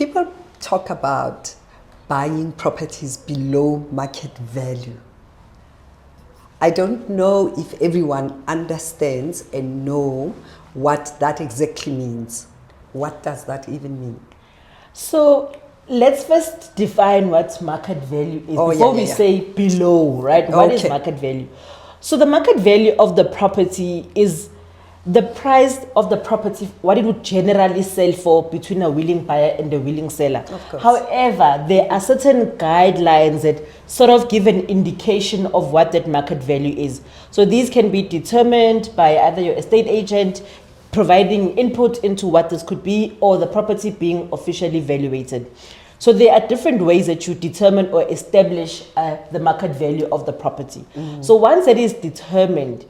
People talk about buying properties below market value. I don't know if everyone understands and know what that exactly means. What does that even mean? So let's first define what market value is before we say below, right? What is market value? So the market value of the property is the price of the property, what it would generally sell for between a willing buyer and a willing seller. Of course. However, there are certain guidelines that sort of give an indication of what that market value is. So these can be determined by either your estate agent providing input into what this could be, or the property being officially valuated. So there are different ways that you determine or establish the market value of the property. So once that is determined,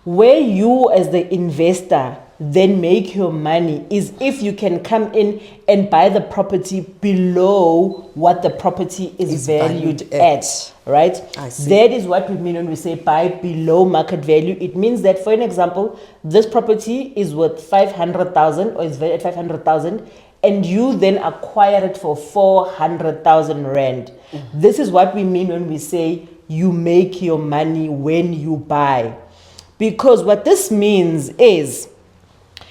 where you as the investor then make your money is if you can come in and buy the property below what the property is valued at, right? I see. That is what we mean when we say buy below market value. It means that, for an example, this property is worth 500,000 or is valued at 500,000, and you then acquire it for 400,000 rand. This is what we mean when we say you make your money when you buy. Because what this means is,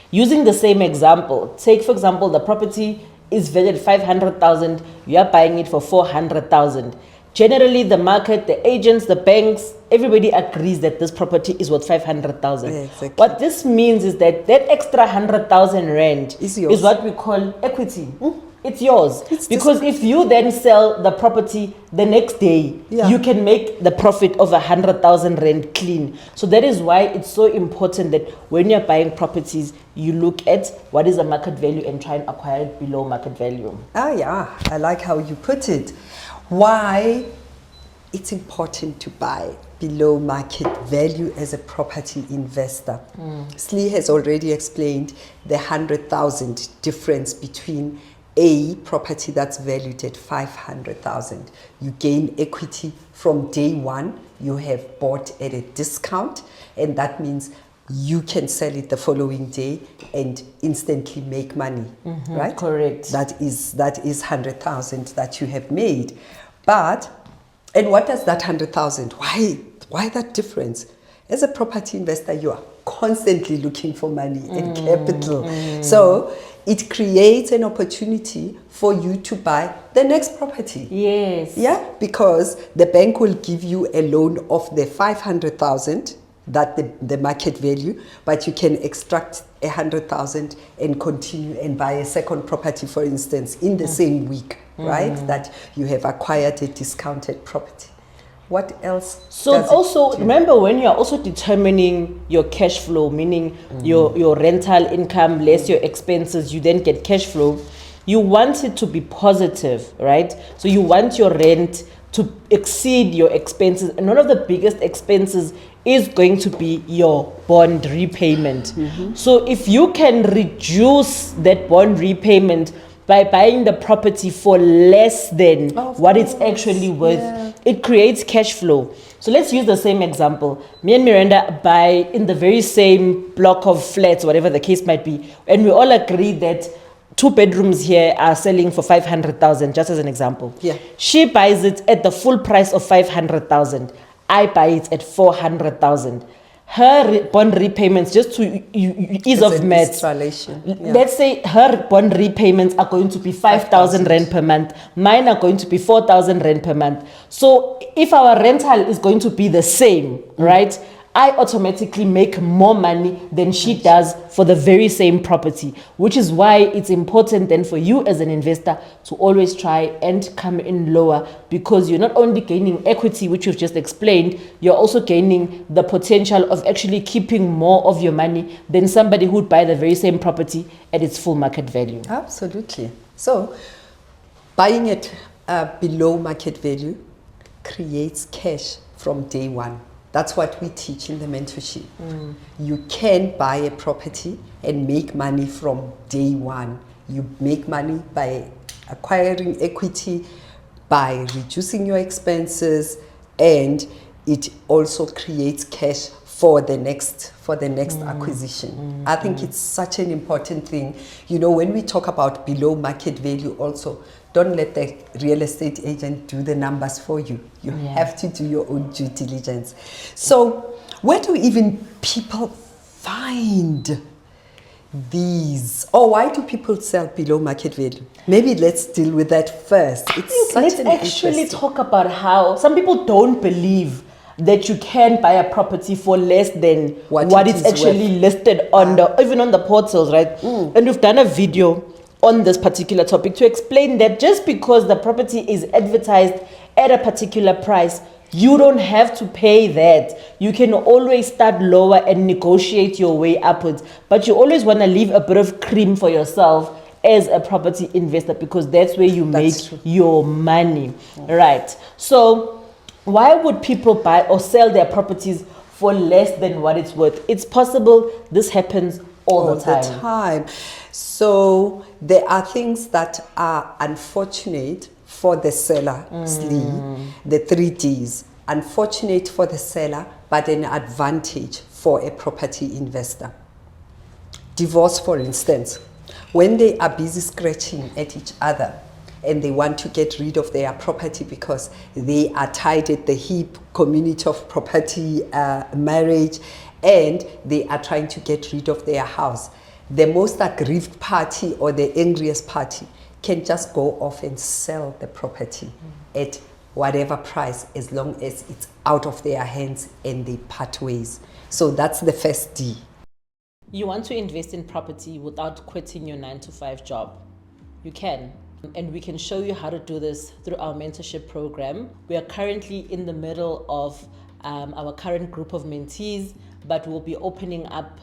using the same example, take for example, the property is valued at 500,000, you are buying it for 400,000. Generally, the market, the agents, the banks, everybody agrees that this property is worth 500,000. Yeah, exactly. What this means is that that extra 100,000 rand is what we call equity. It's yours. Because if you then sell the property the next day, you can make the profit of 100,000 rand clean. So that is why it's so important that when you're buying properties, you look at what is the market value and try and acquire it below market value. Yeah, I like how you put it. Why it's important to buy below market value as a property investor. Slee has already explained the 100,000 difference between a property that's valued at 500,000. You gain equity from day one. You have bought at a discount, and that means you can sell it the following day and instantly make money, right? Correct. That is 100,000 that you have made. And what does that 100,000? Why that difference? As a property investor, you are constantly looking for money and capital. So it creates an opportunity for you to buy the next property. Yes. Yeah, because the bank will give you a loan of the 500,000, that the market value, but you can extract 100,000 and continue and buy a second property, for instance, in the same week, right? That you have acquired a discounted property. What else? So also remember, when you are also determining your cash flow, meaning your rental income less your expenses, you then get cash flow. You want it to be positive, right? So you want your rent to exceed your expenses, and one of the biggest expenses is going to be your bond repayment. So if you can reduce that bond repayment by buying the property for less than what it's actually worth, it creates cash flow. So let's use the same example. Me and Miranda buy in the very same block of flats, whatever the case might be, and we all agree that 2 bedrooms here are selling for 500,000, just as an example. Yeah. She buys it at the full price of 500,000. I buy it at 400,000. Her bond repayments, just to ease of maths, let's say her bond repayments are going to be 5,000 rand per month. Mine are going to be 4,000 rand per month. So if our rental is going to be the same, right, I automatically make more money than she does for the very same property, which is why it's important then for you as an investor to always try and come in lower, because you're not only gaining equity, which you've just explained, you're also gaining the potential of actually keeping more of your money than somebody who would buy the very same property at its full market value. Absolutely. So buying it below market value creates cash from day one. That's what we teach in the mentorship. You can buy a property and make money from day one. You make money by acquiring equity, by reducing your expenses, and it also creates cash for the next acquisition. I think it's such an important thing. You know, when we talk about below market value also, don't let the real estate agent do the numbers for you. You have to do your own due diligence. So where do even people find these? Or why do people sell below market value? Maybe let's deal with that first. Let's actually talk about how some people don't believe that you can buy a property for less than what it's actually listed on even on the portals, right? And we've done a video on this particular topic to explain that just because the property is advertised at a particular price, you don't have to pay that. You can always start lower and negotiate your way upwards, but you always want to leave a bit of cream for yourself as a property investor, because that's where you make your money, right? So why would people buy or sell their properties for less than what it's worth? It's possible. This happens all the time. So there are things that are unfortunate for the seller, the 3Ds. Unfortunate for the seller, but an advantage for a property investor. Divorce, for instance. When they are busy scratching at each other and they want to get rid of their property because they are tied at the hip, community of property, marriage, and they are trying to get rid of their house, the most aggrieved party or the angriest party can just go off and sell the property at whatever price, as long as it's out of their hands and they part ways. So that's the first D. You want to invest in property without quitting your 9-to-5 job. You can. And we can show you how to do this through our mentorship program. We are currently in the middle of our current group of mentees, but we'll be opening up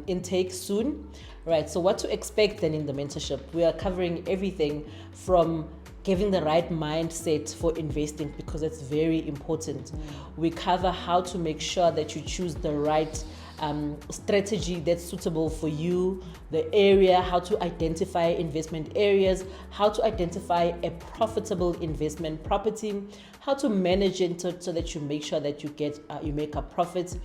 intake soon. Right, so what to expect then in the mentorship? We are covering everything from giving the right mindset for investing, because it's very important. We cover how to make sure that you choose the right strategy that's suitable for you, the area, how to identify investment areas, how to identify a profitable investment property, how to manage it so that you make sure that you make a profit,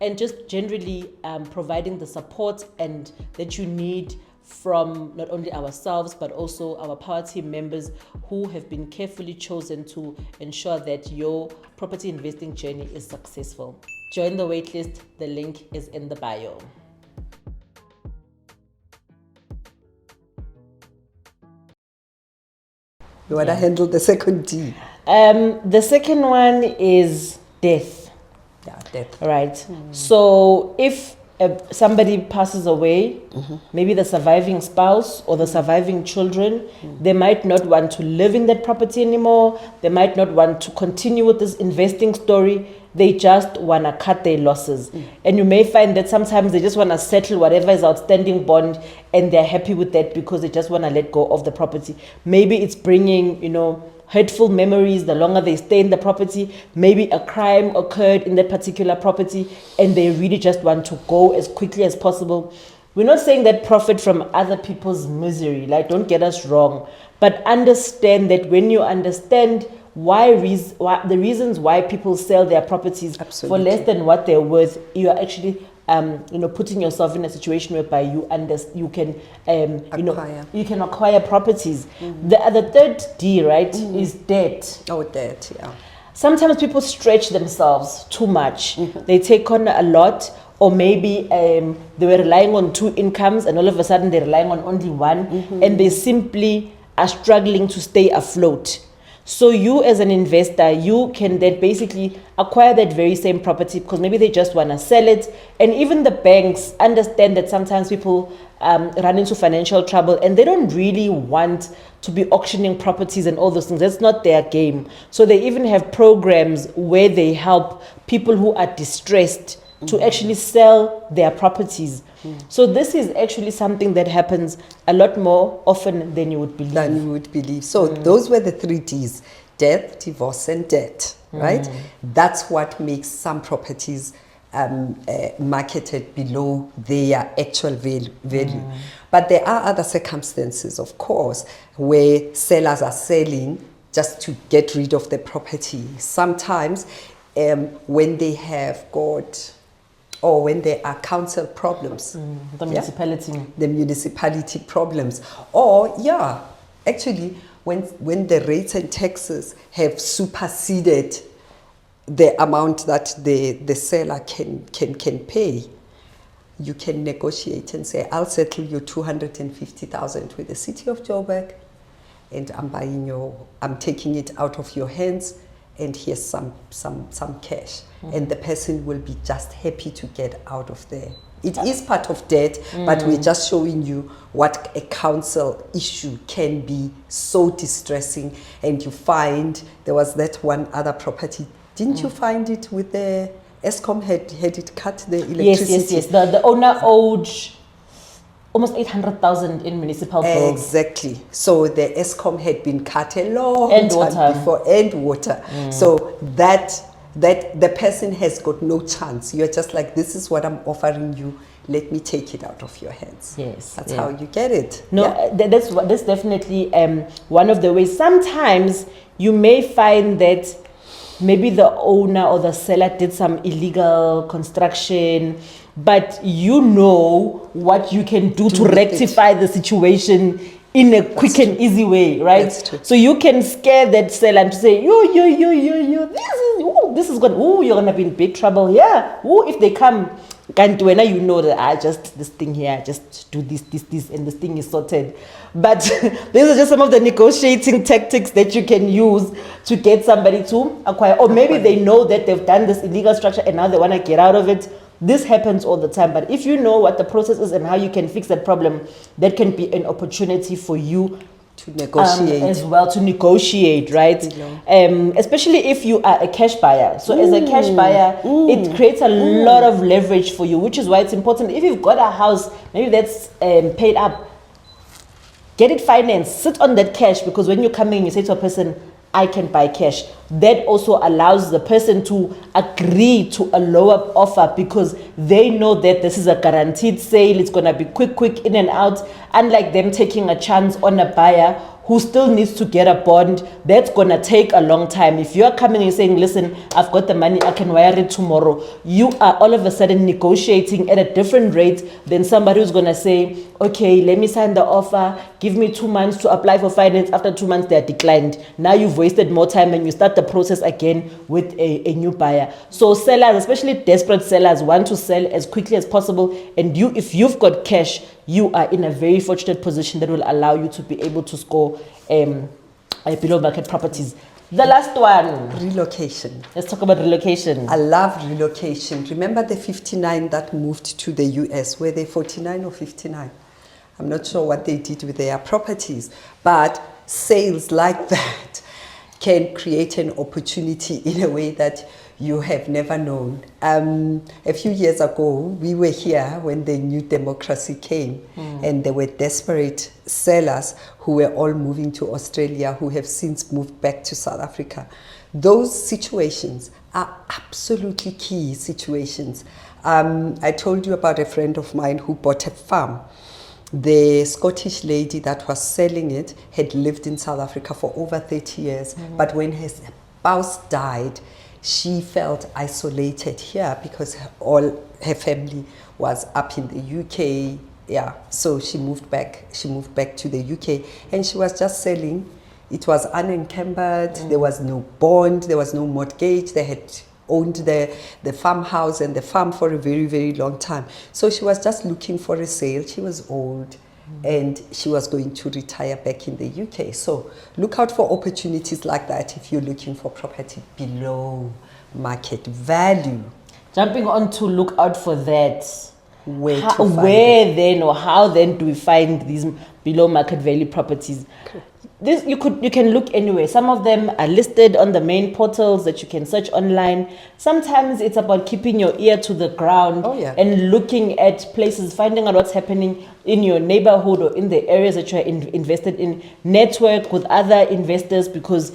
and just generally providing the support and that you need from not only ourselves but also our power team members who have been carefully chosen to ensure that your property investing journey is successful. Join the waitlist. The link is in the bio. You want to handle the second D? The second one is death. Yeah, death. Right. So if somebody passes away, maybe the surviving spouse or the surviving children, they might not want to live in that property anymore. They might not want to continue with this investing story. They just want to cut their losses. And you may find that sometimes they just want to settle whatever is outstanding bond, and they're happy with that because they just want to let go of the property. Maybe it's bringing, hurtful memories the longer they stay in the property. Maybe a crime occurred in that particular property and they really just want to go as quickly as possible. We're not saying that profit from other people's misery, like, don't get us wrong, but understand that when you understand the reasons why people sell their properties for less than what they're worth, you are actually putting yourself in a situation whereby you can acquire properties. The third D, right, is debt. Oh, debt, yeah. Sometimes people stretch themselves too much. They take on a lot, or maybe they were relying on 2 incomes and all of a sudden they're relying on only 1, and they simply are struggling to stay afloat. So you as an investor, you can then basically acquire that very same property because maybe they just want to sell it. And even the banks understand that sometimes people run into financial trouble and they don't really want to be auctioning properties and all those things. That's not their game. So they even have programs where they help people who are distressed to actually sell their properties. So this is actually something that happens a lot more often than you would believe. So those were the 3 Ds: death, divorce, and debt, right? That's what makes some properties marketed below their actual value. But there are other circumstances, of course, where sellers are selling just to get rid of the property. Sometimes when they have got or when there are council problems. The municipality. The municipality problems. Or, actually, when the rates and taxes have superseded the amount that the seller can pay, you can negotiate and say, I'll settle your 250,000 with the city of Joburg, and I'm taking it out of your hands, and here's some cash. And the person will be just happy to get out of there. It is part of debt, but we're just showing you what a council issue can be so distressing. And you find, there was that one other property, didn't you find it with the Eskom had it cut the electricity? Yes. The owner owed almost 800,000 in municipal bills. Exactly. So the Eskom had been cut a long And time water. before, and water. So that the person has got no chance. You're just like, this is what I'm offering you. Let me take it out of your hands. Yes, That's how you get it. No, that's definitely one of the ways. Sometimes you may find that maybe the owner or the seller did some illegal construction, but you know what you can do to rectify the situation in a quick and easy way, right? That's true. So you can scare that seller and say, this is you're gonna be in big trouble. Yeah. If they come, can't do it, you know that this thing here, just do this, and this thing is sorted. But these are just some of the negotiating tactics that you can use to get somebody to acquire. Or maybe they know that they've done this illegal structure and now they want to get out of it. This happens all the time. But if you know what the process is and how you can fix that problem, that can be an opportunity for you to negotiate as well, to negotiate, right? Especially if you are a cash buyer. So as a cash buyer, it creates a lot of leverage for you, which is why it's important. If you've got a house, maybe that's paid up, get it financed, sit on that cash, because when you're coming, you say to a person, I can buy cash. That also allows the person to agree to a lower offer because they know that this is a guaranteed sale. It's going to be quick in and out. Unlike them taking a chance on a buyer who still needs to get a bond, that's going to take a long time. If you're coming and saying, listen, I've got the money, I can wire it tomorrow, you are all of a sudden negotiating at a different rate than somebody who's going to say, okay, let me sign the offer, give me 2 months to apply for finance. After 2 months, they're declined. Now you've wasted more time and you start the process again with a new buyer. So sellers, especially desperate sellers, want to sell as quickly as possible. And if you've got cash, you are in a very fortunate position that will allow you to be able to score below market properties. The last one. Relocation. Let's talk about relocation. I love relocation. Remember the 59 that moved to the US? Were they 49 or 59? I'm not sure what they did with their properties. But sales like that can create an opportunity in a way that you have never known. A few years ago, we were here when the new democracy came, and there were desperate sellers who were all moving to Australia, who have since moved back to South Africa. Those situations are absolutely key situations. I told you about a friend of mine who bought a farm. The Scottish lady that was selling it had lived in South Africa for over 30 years, but when her spouse died, she felt isolated here because all her family was up in the UK. Yeah, so she moved back. She moved back to the UK, and she was just selling. It was unencumbered. There was no bond. There was no mortgage. They had owned the farmhouse and the farm for a very, very long time. So she was just looking for a sale. She was old. And she was going to retire back in the UK. So look out for opportunities like that if you're looking for property below market value. Jumping on to look out for that. How then do we find these below market value properties? You can look anywhere. Some of them are listed on the main portals that you can search online. Sometimes it's about keeping your ear to the ground and looking at places, finding out what's happening in your neighborhood or in the areas that you're invested in. Network with other investors because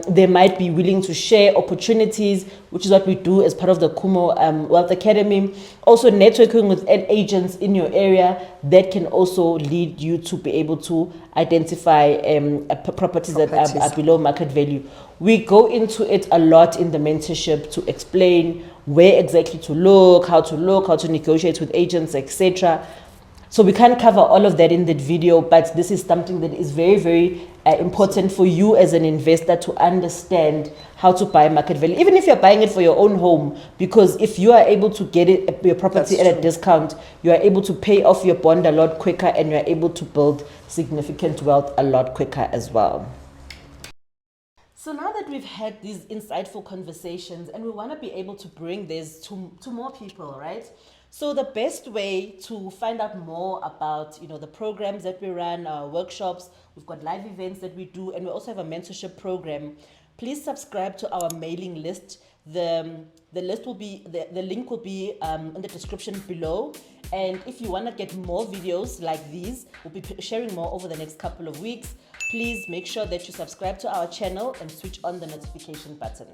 they might be willing to share opportunities, which is what we do as part of the Khumo Wealth Academy. Also networking with agents in your area that can also lead you to be able to identify properties that are below market value. We go into it a lot in the mentorship to explain where exactly to look, how to negotiate with agents, etc. So we can't cover all of that in that video, but this is something that is very, very important for you as an investor to understand how to buy market value, even if you're buying it for your own home, because if you are able to get it, your property at a discount, you are able to pay off your bond a lot quicker, and you're able to build significant wealth a lot quicker as well. So now that we've had these insightful conversations and we want to be able to bring this to more people, right? So the best way to find out more about, the programs that we run, our workshops, we've got live events that we do, and we also have a mentorship program. Please subscribe to our mailing list. The list will be, the link will be in the description below. And if you want to get more videos like these, we'll be sharing more over the next couple of weeks. Please make sure that you subscribe to our channel and switch on the notification button.